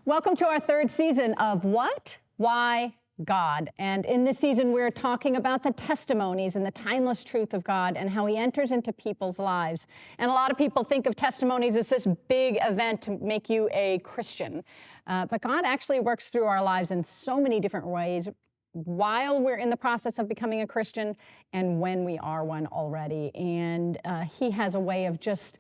Welcome to our third season of What? Why? God. And in this season, we're talking about the testimonies and the timeless truth of God and how he enters into people's lives. And a lot of people think of testimonies as this big event to make you a Christian. But God actually works through our lives in so many different ways while we're in the process of becoming a Christian and when we are one already. And he has a way of just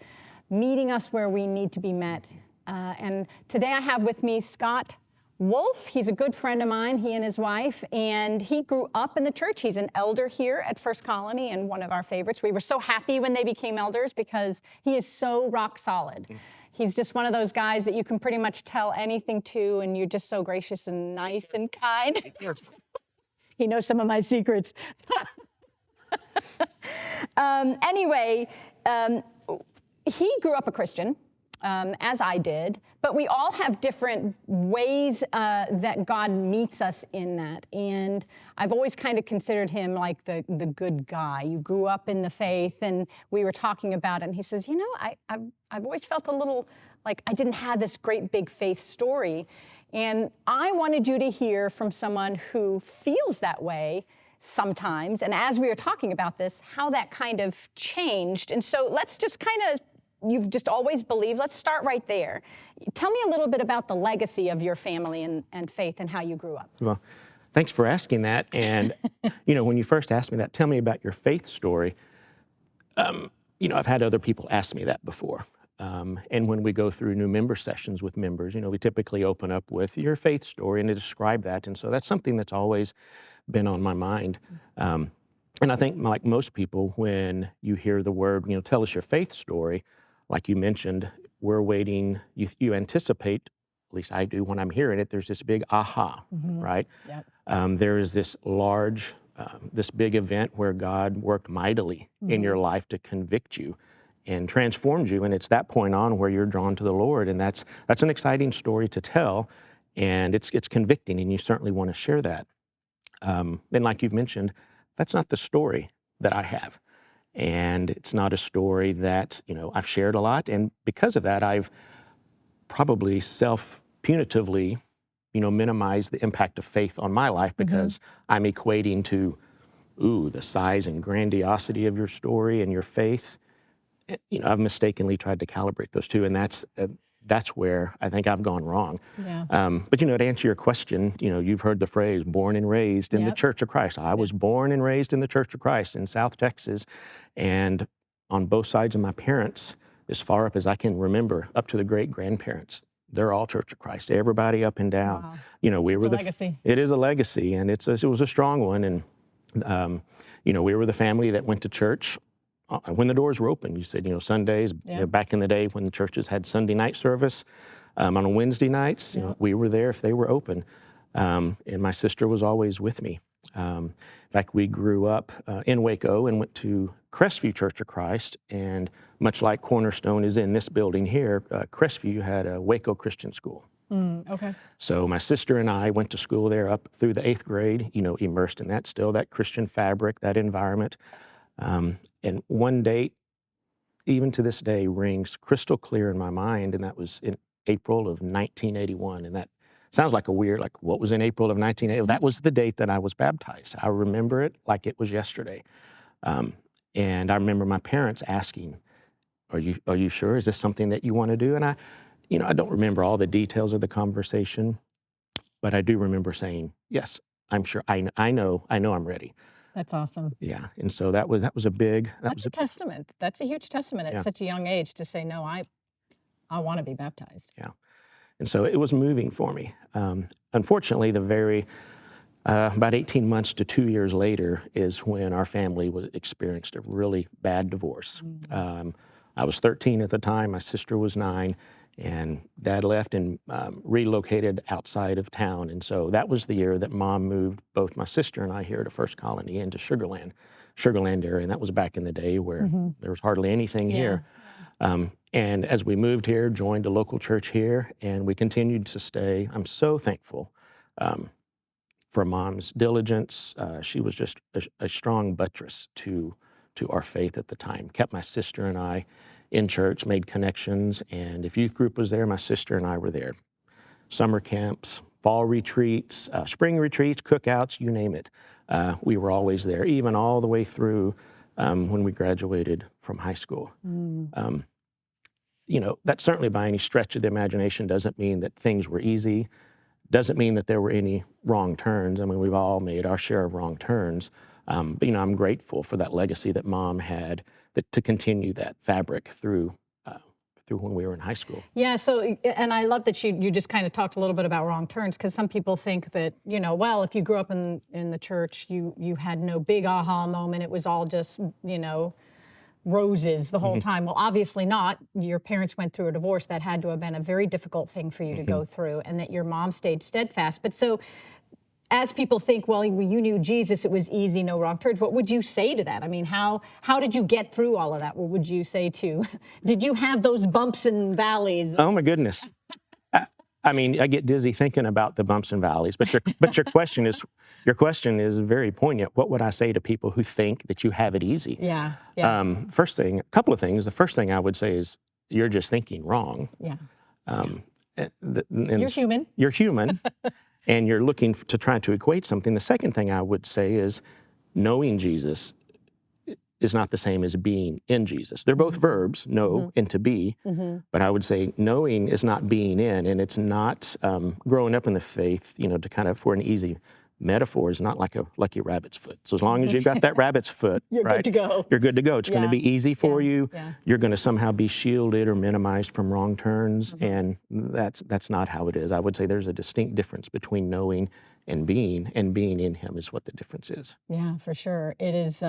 meeting us where we need to be met. And today I have with me Scott Wolfe. He's a good friend of mine, he and his wife, and he grew up in the church. He's an elder here at First Colony and one of our favorites. We were so happy when they became elders because he is so rock solid. He's just one of those guys that you can pretty much tell anything to, and you're just so gracious and nice and kind. He knows some of my secrets. Anyway, he grew up a Christian. As I did, but we all have different ways that God meets us in that. And I've always kind of considered him like the good guy. You grew up in the faith, and we were talking about it, and he says, you know, I've always felt a little like I didn't have this great big faith story. And I wanted you to hear from someone who feels that way sometimes. And as we were talking about this, how that kind of changed. And so let's just kind of you've just always believed. Let's start right there. Tell me a little bit about the legacy of your family and faith and how you grew up. Well, thanks for asking that. And, you know, when you first asked me that, tell me about your faith story. You know, I've had other people ask me that before. And when we go through new member sessions with members, you know, we typically open up with your faith story and to describe that. And so that's something that's always been on my mind. And I think like most people, when you hear the word, you know, tell us your faith story, like you mentioned, we're waiting, you anticipate, at least I do when I'm hearing it, there's this big aha, right? Yep. There is this large, this big event where God worked mightily in your life to convict you and transformed you, and it's that point on where you're drawn to the Lord, and that's an exciting story to tell, and it's convicting, and you certainly want to share that. And like you've mentioned, that's not the story that I have. And it's not a story that, you know, I've shared a lot. And because of that, I've probably self-punitively, you know, minimized the impact of faith on my life because I'm equating to, the size and grandiosity of your story and your faith. You know, I've mistakenly tried to calibrate those two. And that's where I think I've gone wrong. Yeah. But, you know, to answer your question, you know, you've heard the phrase, born and raised in the Church of Christ. I was born and raised in the Church of Christ in South Texas. And on both sides of my parents, as far up as I can remember, up to the great-grandparents, they're all Church of Christ, everybody up and down. Wow. You know, we were the legacy. It is a legacy, and it was a strong one. And, you know, we were the family that went to church when the doors were open. You said, you know, Sundays, you know, back in the day when the churches had Sunday night service, on Wednesday nights, you know, we were there if they were open. And my sister was always with me. In fact, we grew up in Waco and went to Crestview Church of Christ. And much like Cornerstone is in this building here, Crestview had a Waco Christian school. Okay. So my sister and I went to school there up through the 8th grade, you know, immersed in that still, that Christian fabric, that environment. And one date, even to this day, rings crystal clear in my mind, and that was in April of 1981. And that sounds like a weird, like what was in April of 1980? That was the date that I was baptized. I remember it like it was yesterday. And I remember my parents asking, are you sure? Is this something that you want to do? And I don't remember all the details of the conversation, but I do remember saying, yes, I'm sure. I know I'm ready. That's awesome. Yeah, and so that was a big. That's a testament. That's a huge testament at such a young age to say, no, I want to be baptized. Yeah, and so it was moving for me. Unfortunately, about 18 months to 2 years later is when our family experienced a really bad divorce. I was 13 at the time. My sister was 9. And Dad left and relocated outside of town. And so that was the year that Mom moved both my sister and I here to First Colony into Sugarland area. And that was back in the day where there was hardly anything here. And as we moved here, joined a local church here, and we continued to stay. I'm so thankful for Mom's diligence. She was just a strong buttress to our faith at the time. Kept my sister and I in church, made connections, and if youth group was there, my sister and I were there. summer camps, fall retreats, spring retreats, cookouts, you name it. We were always there, even all the way through when we graduated from high school. That certainly by any stretch of the imagination doesn't mean that things were easy, doesn't mean that there were any wrong turns. I mean, we've all made our share of wrong turns. But, I'm grateful for that legacy that Mom had to continue that fabric through when we were in high school. Yeah, so, and I love that you just kind of talked a little bit about wrong turns, because some people think that, well, if you grew up in the church, you had no big aha moment. It was all just, roses the whole time. Well, obviously not. Your parents went through a divorce. That had to have been a very difficult thing for you to go through, and that your mom stayed steadfast. But so, as people think, well, you knew Jesus, it was easy, no wrong turns. What would you say to that? I mean, how did you get through all of that? What would you say did you have those bumps and valleys? Oh my goodness. I mean, I get dizzy thinking about the bumps and valleys, but your question is very poignant. What would I say to people who think that you have it easy? Yeah. A couple of things. The first thing I would say is you're just thinking wrong. Yeah. You're human. You're human. And you're looking to try to equate something. The second thing I would say is knowing Jesus is not the same as being in Jesus. They're both verbs, know and to be, but I would say knowing is not being in, and it's not growing up in the faith, to kind of, for an easy metaphor, is not like a lucky rabbit's foot. So as long as you've got that rabbit's foot, you're right, good to go. You're good to go. It's going to be easy for you. Yeah. You're going to somehow be shielded or minimized from wrong turns, and that's not how it is. I would say there's a distinct difference between knowing and being in Him is what the difference is. Yeah, for sure. It is.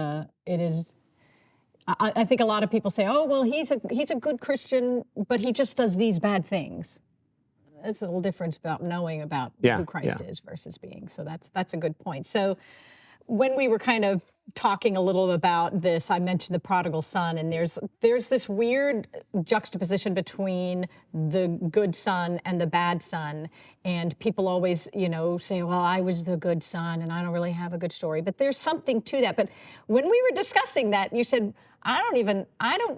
I think a lot of people say, "Oh, well, he's a good Christian, but he just does these bad things." It's a little difference about knowing about who Christ is versus being. So that's a good point. So when we were kind of talking a little about this, I mentioned the prodigal son, and there's this weird juxtaposition between the good son and the bad son. And people always, say, well, I was the good son and I don't really have a good story. But there's something to that. But when we were discussing that, you said,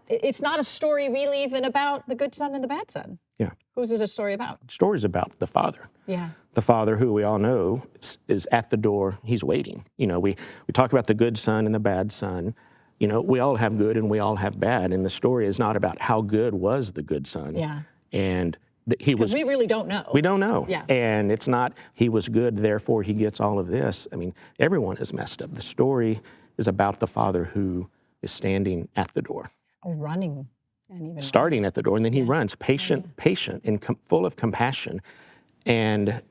it's not a story really even about the good son and the bad son. Yeah. Who's it a story about? The story's about the Father. Yeah. The Father, who we all know is at the door. He's waiting. We talk about the good son and the bad son. We all have good and we all have bad. And the story is not about how good was the good son. Yeah. And he was. We really don't know. We don't know. Yeah. And it's not he was good, therefore he gets all of this. I mean, everyone is messed up. The story is about the Father who is standing at the door. Running. And even starting at the door, and then he runs, patient, and full of compassion. And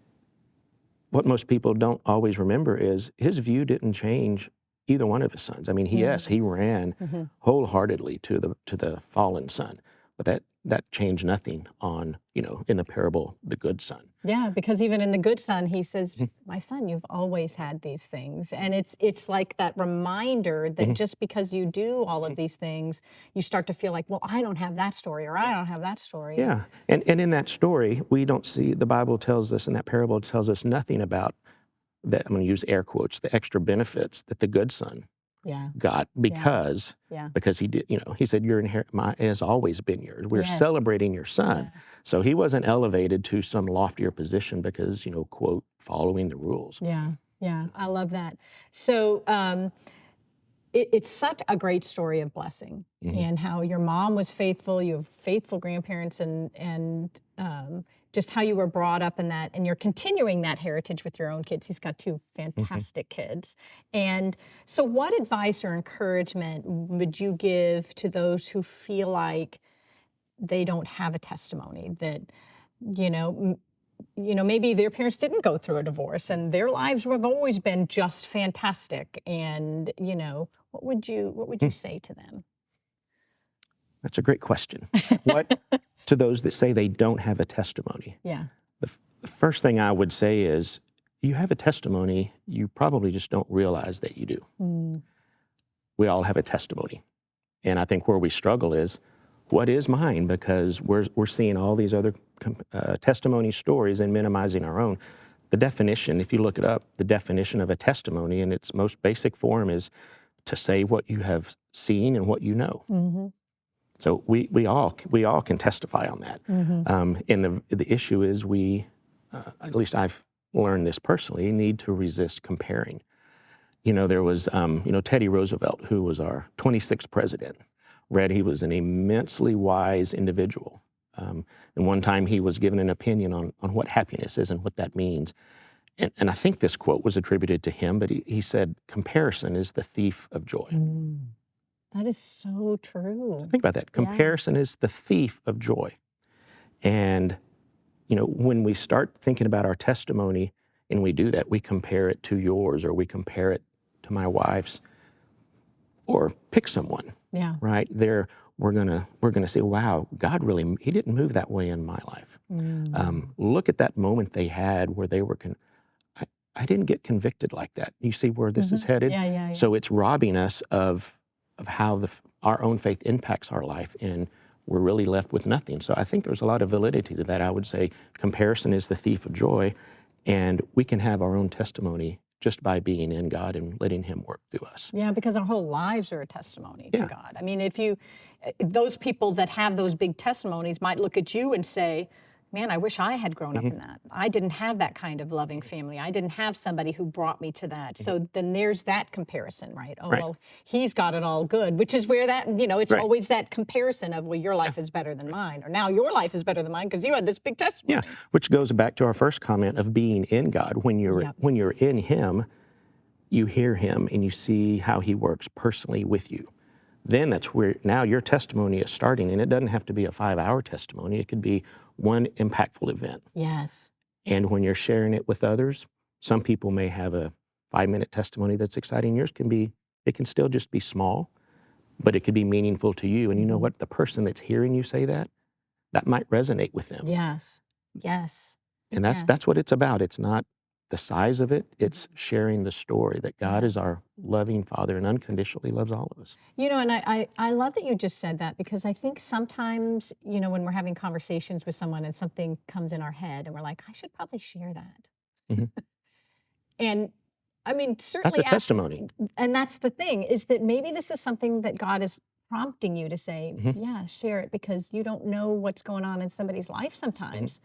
what most people don't always remember is his view didn't change either one of his sons. I mean, he ran wholeheartedly to the fallen son, but that changed nothing on, in the parable, the good son. Yeah, because even in the good son, he says, my son, you've always had these things. And it's like that reminder that just because you do all of these things, you start to feel like, well, I don't have that story, or I don't have that story. Yeah, and in that story, we don't see, the Bible tells us, and that parable tells us nothing about that, I'm going to use air quotes, the extra benefits that the good son got because he did, he said, your inheritance has always been yours. We're celebrating your son. Yeah. So he wasn't elevated to some loftier position because, quote, following the rules. Yeah, I love that. So it's such a great story of blessing and how your mom was faithful, you have faithful grandparents, and just how you were brought up in that, and you're continuing that heritage with your own kids. He's got two fantastic kids. And so what advice or encouragement would you give to those who feel like they don't have a testimony, that, maybe their parents didn't go through a divorce and their lives have always been just fantastic, and, what would you say to them? That's a great question. What to those that say they don't have a testimony? Yeah. The first thing I would say is, you have a testimony, you probably just don't realize that you do. We all have a testimony. And I think where we struggle is, what is mine? Because we're seeing all these other testimony stories and minimizing our own. The definition, if you look it up, the definition of a testimony in its most basic form is to say what you have seen and what you know. So we all can testify on that. And the issue is we at least I've learned this personally, need to resist comparing. There was, Teddy Roosevelt, who was our 26th president. Read he was an immensely wise individual. And one time he was given an opinion on what happiness is and what that means. And I think this quote was attributed to him, but he said, comparison is the thief of joy. That is so true. So think about that. Comparison is the thief of joy. And, when we start thinking about our testimony and we do that, we compare it to yours, or we compare it to my wife's, or pick someone, right? We're gonna say, wow, God really, he didn't move that way in my life. Look at that moment they had where they were, I didn't get convicted like that. You see where this is headed? Yeah. So it's robbing us of how our own faith impacts our life, and we're really left with nothing. So I think there's a lot of validity to that. I would say comparison is the thief of joy, and we can have our own testimony just by being in God and letting him work through us. Yeah, because our whole lives are a testimony to God. I mean, those people that have those big testimonies might look at you and say, man, I wish I had grown up in that. I didn't have that kind of loving family. I didn't have somebody who brought me to that. So then there's that comparison, right? Oh, well, he's got it all good, which is where that, it's always that comparison of, well, your life is better than mine, or now your life is better than mine because you had this big testimony. Yeah, which goes back to our first comment of being in God. When you're in him, you hear him and you see how he works personally with you. Then that's where now your testimony is starting, and it doesn't have to be a 5-hour testimony. It could be one impactful event. Yes. And when you're sharing it with others, some people may have a 5-minute testimony that's exciting. Yours it can still just be small, but it could be meaningful to you. And you know what? The person that's hearing you say that might resonate with them. Yes. And that's what it's about. It's not the size of it, it's sharing the story that God is our loving Father and unconditionally loves all of us. And I love that you just said that, because I think sometimes, when we're having conversations with someone and something comes in our head and we're like, I should probably share that. And I mean, certainly that's a testimony. And that's the thing, is that maybe this is something that God is prompting you to say, share it, because you don't know what's going on in somebody's life sometimes.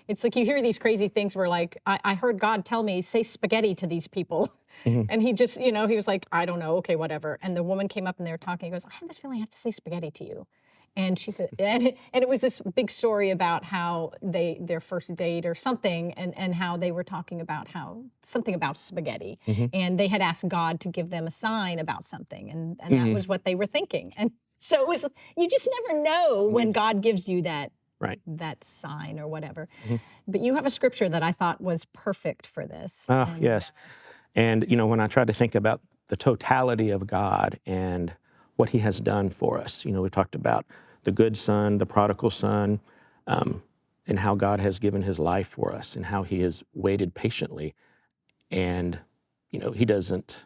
It's like you hear these crazy things where, like, I heard God tell me, say spaghetti to these people. And he just, he was like, I don't know, okay, whatever. And the woman came up and they were talking. He goes, I have this feeling I have to say spaghetti to you. And she said, and it was this big story about how their first date or something, and how they were talking about something about spaghetti. And they had asked God to give them a sign about something. And that was what they were thinking. And so it was, you just never know when God gives you that sign or whatever. But you have a scripture that I thought was perfect for this. Yes. And, when I try to think about the totality of God and what he has done for us, we talked about the good son, the prodigal son, and how God has given his life for us and how he has waited patiently. And, he doesn't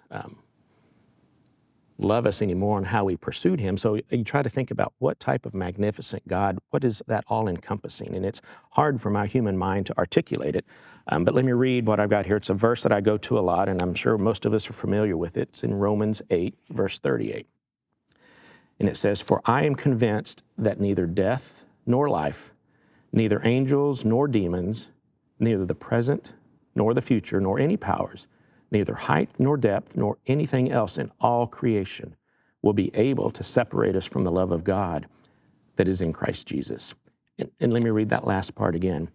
love us anymore on how we pursued him. So you try to think about what type of magnificent God, what is that all encompassing? And it's hard for my human mind to articulate it. But let me read what I've got here. It's a verse that I go to a lot, and I'm sure most of us are familiar with it. It's in Romans 8, verse 38. And it says, for I am convinced that neither death nor life, neither angels nor demons, neither the present nor the future, nor any powers, neither height nor depth, nor anything else in all creation will be able to separate us from the love of God that is in Christ Jesus. And let me read that last part again.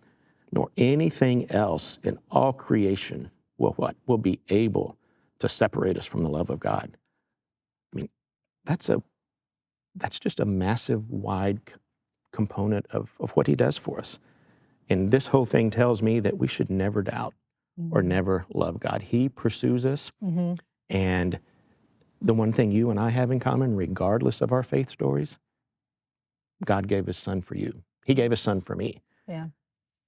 Nor anything else in all creation will be able to separate us from the love of God. I mean, that's just a massive, wide component of what he does for us. And this whole thing tells me that we should never doubt or never love God. He pursues us. And the one thing you and I have in common, regardless of our faith stories, God gave his son for you. He gave his son for me. Yeah.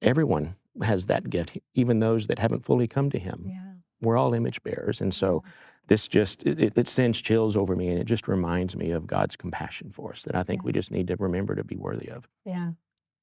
Everyone has that gift, even those that haven't fully come to him. Yeah. We're all image bearers. And so this just, it sends chills over me, and it just reminds me of God's compassion for us that I think we just need to remember to be worthy of. Yeah.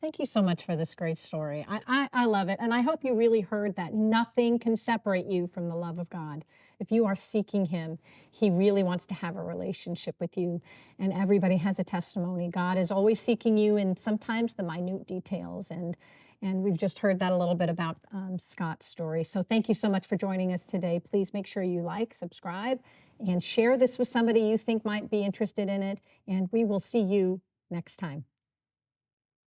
Thank you so much for this great story. I love it. And I hope you really heard that nothing can separate you from the love of God. If you are seeking him, he really wants to have a relationship with you. And everybody has a testimony. God is always seeking you in sometimes the minute details. And And we've just heard that a little bit about Scott's story. So thank you so much for joining us today. Please make sure you like, subscribe, and share this with somebody you think might be interested in it. And we will see you next time.